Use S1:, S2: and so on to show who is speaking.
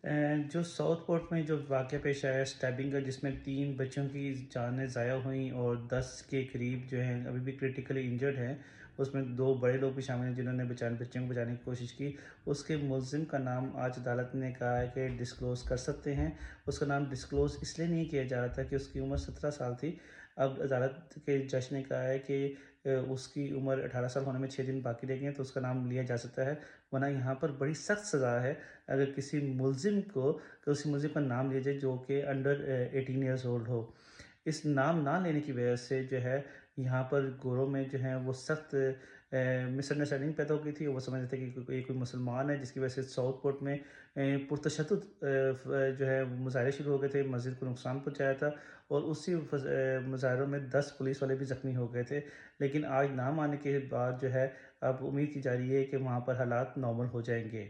S1: جو south port میں جو واقعہ پیش آیا اسٹیبنگ کا، جس میں 3 بچوں کی جانیں ضائع ہوئیں اور 10 کے قریب جو ہیں ابھی بھی کرٹیکلی انجرڈ ہیں، اس میں 2 بڑے لوگ بھی شامل ہیں جنہوں نے بچوں کو بچانے کی کوشش کی۔ اس کے ملزم کا نام آج عدالت نے کہا ہے کہ ڈسکلوز کر سکتے ہیں۔ اس کا نام ڈسکلوز اس لیے نہیں کیا جا رہا تھا کہ اس کی عمر 17 سال تھی۔ اب عدالت کے جج نے کہا ہے کہ اس کی عمر 18 سال ہونے میں 6 دن باقی رہ گئے ہیں، تو اس کا نام لیا جا سکتا ہے، ورنہ یہاں پر بڑی سخت سزا ہے اگر کسی ملزم کا نام لیا جائے جو کہ انڈر 18 ایئرز اولڈ ہو۔ اس نام نہ لینے کی وجہ سے جو ہے یہاں پر گوروں میں جو ہے وہ سخت مس انڈرسٹینڈنگ پیدا ہو گئی تھی، اور وہ سمجھتے تھے کہ یہ کوئی مسلمان ہے، جس کی وجہ سے ساؤتھ پورٹ میں پرتشدد جو ہے مظاہرے شروع ہو گئے تھے، مسجد کو نقصان پہنچایا تھا، اور اسی مظاہروں میں 10 پولیس والے بھی زخمی ہو گئے تھے۔ لیکن آج نام آنے کے بعد جو ہے اب امید کی جا رہی ہے کہ وہاں پر حالات نارمل ہو جائیں گے۔